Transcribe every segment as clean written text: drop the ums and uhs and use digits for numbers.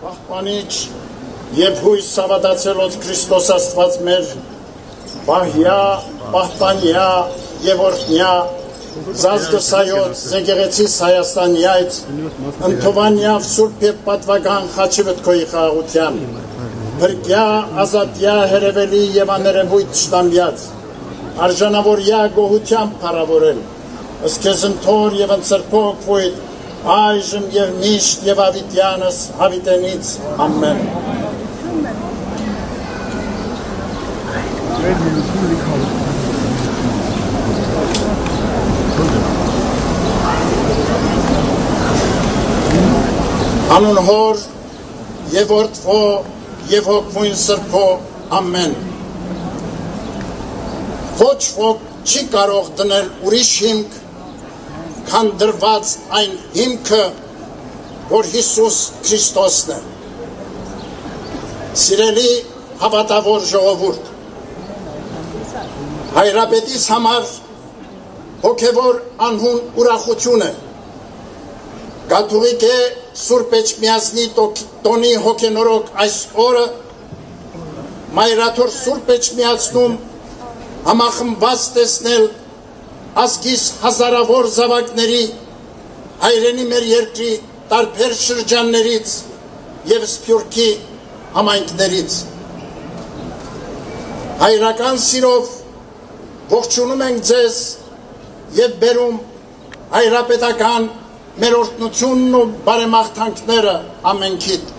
Պահպանիչ եւ հույս հավատացելոց Քրիստոս Աստված մեր բահյա, պահպանյա եւ օրհնյա զազգսայոց զենգեղեցիս Հայաստանյայց ընթովանյավ սուրբ եւ պատվական խաչիվտքոյի խաղաղության բրկյա ազատյա հերևելի եւ աներևույթ շտամբյաց արժանավորյա գոհությամբ փառավորել ըսքեզնթոր եւ ընծրփոք վույթ այժմ եւ միշտ եւ ավիտյանս հավիտենից ամեն Անուն հոր եւ որդվո եւ հոգմույն սրբո ամեն ոչ ոք չի կարող դնել ուրիշ հիմք քան դրված այն հիմքը որ Հիսուս Քրիստոսն է սիրելի հավատավոր ժողովուրդ հայրապետիս համար հոգևոր անհուն ուրախություն է Կաթողիկ է Սուրբ Էջմիածնի տոնի հոգենորոք այս օրը մայրաթոր Սուրբ Էջմիածնում համախմբված տեսնել ազգիս հազարավոր զավակների հայրենի մեր երկրի տարբեր շրջաններից եւ Սփյուռքի համայնքներից հայրական սիրով ողջունում ենք ձեզ եւ բերում հայրապետական մեր օրհնությունն ու բարեմաղթանքները ամենքիդ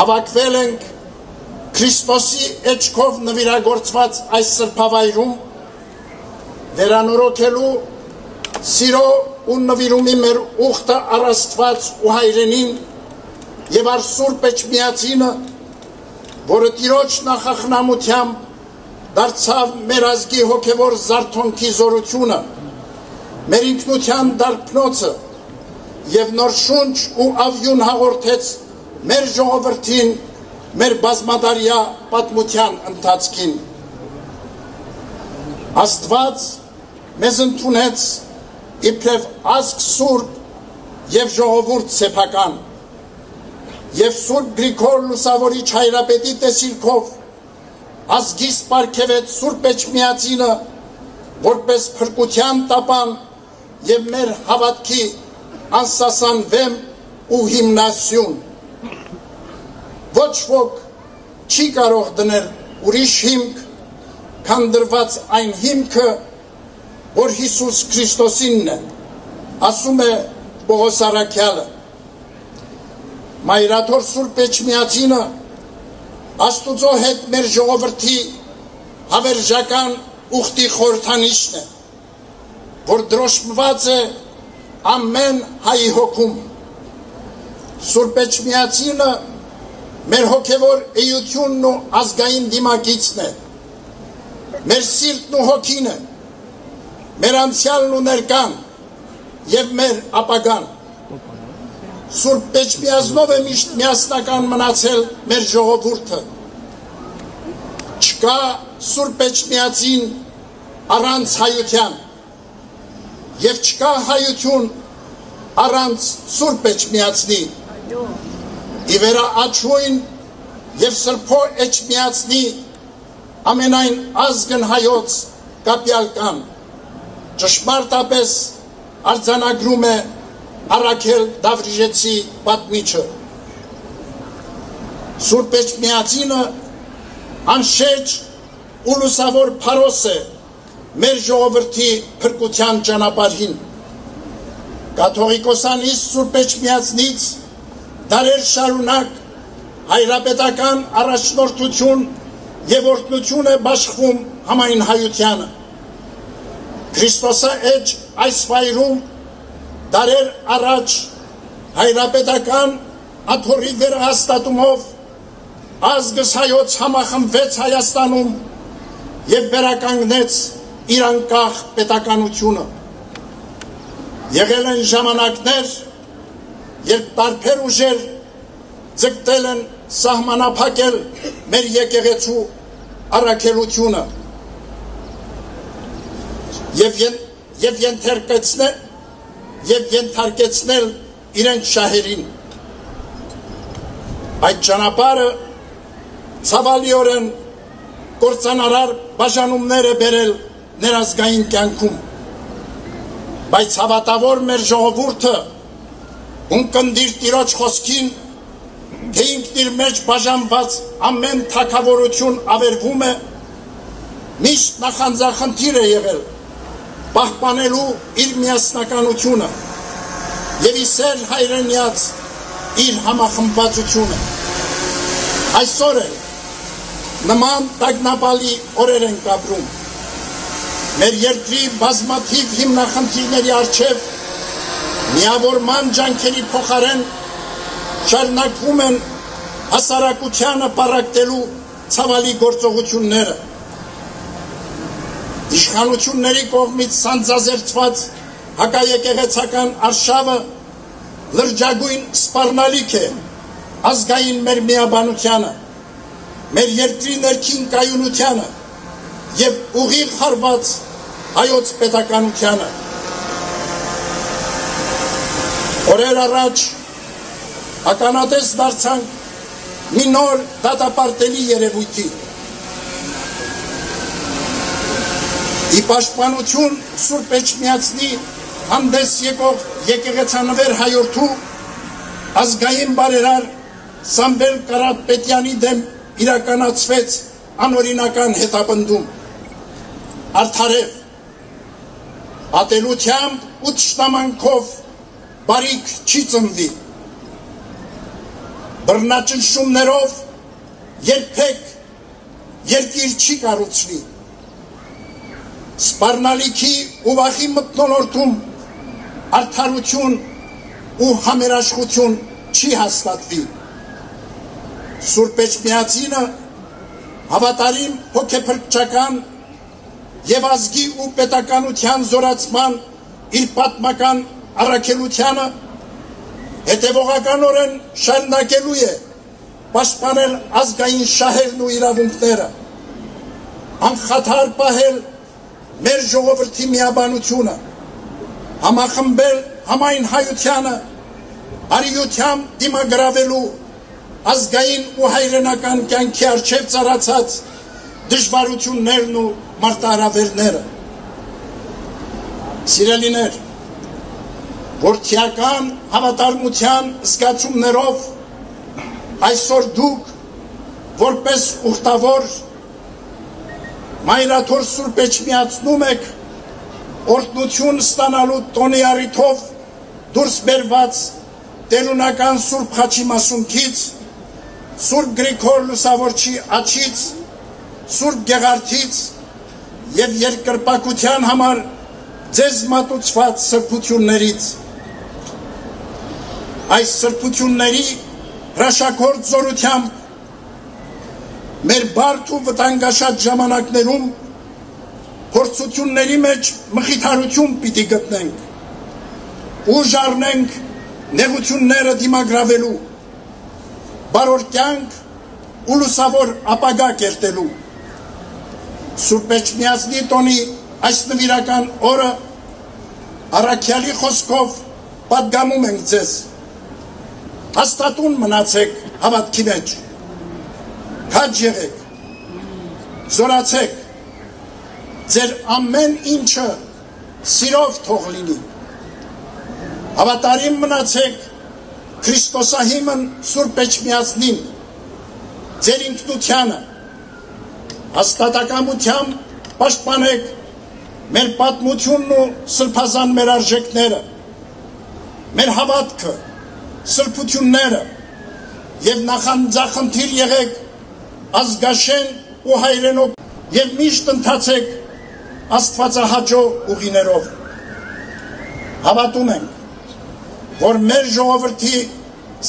հավաքվել ենք Քրիստոսի էջքով նվիրագործված այս սրբավայրում վերանորոգելու սիրո ու նվիրումի մեր ուխտը առ Աստված ու հայրենին եւ առ Սուրբ Էջմիածինը որը Տիրոջ նախախնամությամբ դարձավ մեր ազգի հոգևոր զարթոնքի զորությունը մեր ինքնության դարբնոցը եւ նոր շունչ ու ավյուն հաղորդեց մեր ժողովրդին մեր բազմադարյա պատմության ընթացքին Աստված մեզ ընդունեց իբրև ազգ սուրբ եւ ժողովուրդ սեփական եւ Սուրբ Գրիգոր Լուսավորիչ հայրապետի տեսիլքով ազգիս պարգևեց Սուրբ Էջմիածինը որպես փրկության տապան եւ մեր հավատքի անսասան վեմ ու հիմնասյուն ոչ ոք չի կարող դնել ուրիշ հիմք քան դրված այն հիմքը որ Հիսուս Քրիստոսինն է ասում է Պողոս առաքյալը մայրաթոր Սուրբ Էջմիածինը Աստուծո հետ մեր ժողովրդի հավերժական ուխտի խորհրդանիշն է որ դրոշմված է ամեն հայի հոգում Սուրբ Էջմիածինը մեր հոգևոր էությունն ու ազգային դիմակիցն է մեր սիրտն ու հոգին է մեր անցյալն ու ներկան եւ մեր ապագան Սուրբ Էջմիածնով է միշտ միասնական մնացել մեր ժողովուրդը չկա Սուրբ Էջմիածին առանց հայության եւ չկա հայություն առանց Սուրբ Էջմիածնի ի վերաաչույն եւ Սրբո Էջմիածնի ամենայն ազգն հայոց կապյալ կան ճշմարտապես արձանագրում է Առաքել Դավրիժեցի պատմիչը Սուրբ Էջմիածինը անշեջ ու լուսավոր փարոս է մեր ժողովրդի փրկության ճանապարհին Կաթողիկոսանից Սուրբ Էջմիածնից դարեր շարունակ հայրապետական առաջնորդություն եւ օրհնություն է բաշխվում համայն հայությանը Քրիստոսաեջ այս վայրում դարեր առաջ հայրապետական աթոռի վերահաստատումով ազգս հայոց համախմբվեց Հայաստանում եւ վերականգնեց իր անկախ պետականությունը եղել են ժամանակներ երբ տարբեր ուժեր ձգտել են սահմանափակել մեր եկեղեցու առաքելությունը եւ ենթարկեցնել իրենց շահերին Այդ ճանապարհը ցավալիորեն կործանարար բաժանումներ է բերել ներազգային կյանքում, բայց հավատավոր մեր ժողովուրդը ունկնդիր տիրոջ խոսքին, թե ինքն իր մեջ բաժանված ամեն թագավորություն ավերվում է, միշտ նախանձախնդիր է եղել պահպանելու իր միասնականությունը եւ իսեր հայրենիած իր համախմբվածությունը։ Այսօր էլ նման տագնապալի օրեր ենք ապրում։ Մեր երկրի բազմաթիվ հիմնախնդիրների առջև միավորման ջանքերի փոխարեն շարունակվում են հասարակությանը պառակտելու ցավալի գործողությունները։ Իշխանությունների կողմից սանձազերծված հակաեկեղեցական արշավը լրջագույն սպառնալիք է ազգային մեր միաբանությանը, մեր երկրի ներքին կայունությանը եւ ուղիղ հարված հայոց պետականությանը։ Օրեր առաջ ականատես դարձանք մի նոր դատապարտելի երևույթի։ Ի պաշտպանություն Սուրբ Էջմիածնի հանդես եկող եկեղեցանվեր հայորդու ազգային բարերար Սամվել Կարապետյանի դեմ իրականացվեց անօրինական հետապնդում։ Արդարև, ատելությամբ ու թշնամանքով բարիք չի ծնվի։ Բռնաճնշումներով երբեք երկիր չի կառուցվի։ Սպառնալիքի ու վախի մթնոլորտում արդարություն ու համերաշխություն չի հաստատվի։ Սուրբ Էջմիածինը հավատարիմ հոգեփրկչական եւ ազգի ու պետականության զորացման իր պատմական առաքելությանը հետևողականորեն շարունակելու է պաշտպանել ազգային շահերն ու իրավունքները, անխաթար պահել մեր ժողովրդի միաբանությունը, համախմբել համայն հայությանը, արիությամբ դիմագրավելու ազգային ու հայրենական կյանքի առջև ծառացած դժվարություններն ու մարտահրավերները։ Սիրելիներ, որդիական հավատարմության զգացումներով այսօր դուք որպես ուխտավոր Մայրաթոր Սուրբ Էջմիածնում եք օրհնություն ստանալու տոնի առիթով դուրս բերված տերունական Սուրբ Խաչի մասունքից, Սուրբ Գրիգոր Լուսավորչի աջից, Սուրբ Գեղարդից եւ երկրպագության համար ձեզ մատուցված սրբություններից։ Այս սրբությունների հրաշագործ զորությամբ մեր բարդ ու վտանգաշատ ժամանակներում փորձությունների մեջ մխիթարություն պիտի գտնենք, ուժ առնենք նեղությունները դիմագրավելու, բարոր կյանք ու լուսավոր ապագա կերտելու։ Սուրբ Էջմիածնի տոնի այս նվիրական օրը առաքյալի խոսքով պատգամում ենք ձեզ։ Հաստատուն մնացեք հավատքի մեջ, քաջ եղեք, զորացեք, ձեր ամեն ինչը սիրով թող լինի։ Հավատարիմ մնացեք Քրիստոսահիմն Սուրբ Էջմիածնին, ձեր ինքնությանը, հաստատակամությամբ պաշտպանեք մեր պատմությունն ու սրբազան մեր արժեքները, մեր հավատքը, սրբությունները եւ նախանձախնդիր եղեք ազգաշեն ու հայրենով եւ միշտ ընթացեք աստվածահաճո ուղիներով։ Հավատում ենք, որ մեր ժողովրդի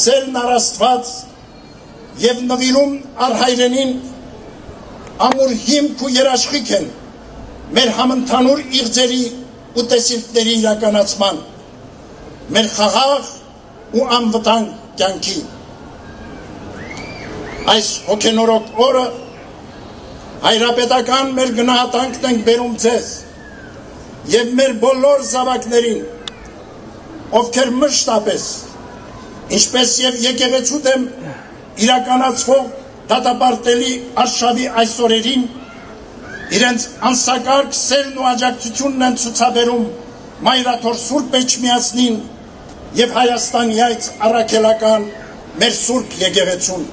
սերն առ Աստված եւ նվիրում առ հայրենին ամուր հիմք ու երաշխիք են մեր համընդհանուր իղձերի ու տեսիլքների իրականացման, մեր խաղաղ ու անվտանգ կյանքի։ Այս հոգենորոք օրը հայրապետական մեր գնահատանքն ենք բերում ձեզ եւ մեր բոլոր զավակներին, ովքեր մշտապես, ինչպես եւ եկեղեցու դեմ իրականացվող դատապարտելի արշավի այս օրերին իրենց անսակարգ սերն ու աջակցությունն են ցուցաբերում Մայրաթոր Սուրբ Էջմիածնին եւ Հայաստանի այց առաքելական մեր Սուրբ Եկեղեցուն։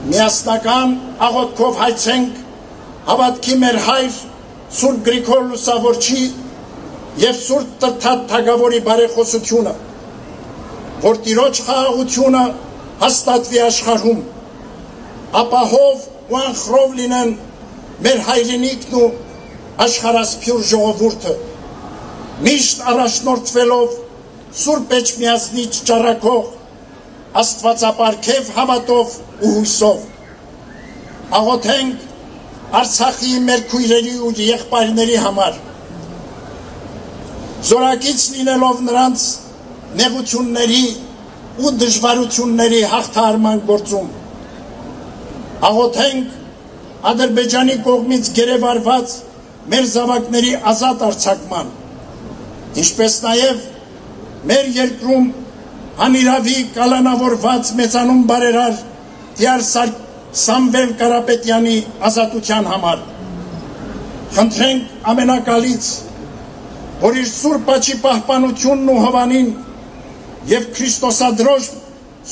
Միասնական աղոթքով հայցենք հավատքի մեր հայր Սուրբ Գրիգոր Լուսավորչի եւ Սուրբ Տրթատ Թագավորի բարեխոսությունը, որ Տիրոջ խաղաղությունը հաստատվի աշխարհում, ապահով ու անխռով լինեն մեր հայրենիքն ու աշխարհասփյուր ժողովուրդը, միշտ առաջնորդվելով Սուրբ Էջմիածնի ճառագող աստվածապարգև հավատով ու հույսով։ Աղոթենք Արցախի մեր քույրերի ու եղբայրների համար, զորակից լինելով նրանց նեղությունների ու դժվարությունների հաղթահարման գործում։ Աղոթենք Ադրբեջանի կողմից գերեվարված մեր զավակների ազատ արձակման, ինչպես նաև մեր երկրում անիրավի կալանավորված մեծանուն բարերար Տիար Սամվել Կարապետյանի ազատության համար։ Խնդրենք ամենակալից, որ իր Սուրբ Աչի պահպանությունն ու հովանին եւ Քրիստոսադրոջ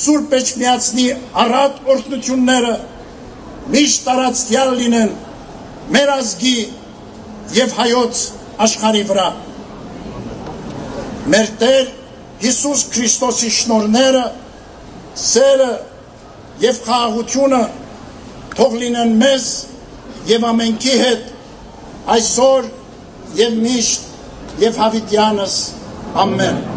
Սուրբ Էջմիածնի առատ օրհնությունները միշտ տարածյալ լինեն մեր ազգի եւ հայոց աշխարհի վրա։ Մեր Տեր Հիսուս Քրիստոսի շնորհները, սերը եւ խաղաղությունը թող լինեն մեզ եւ ամենքի հետ այսօր եւ միշտ եւ հավիտյանս ամեն։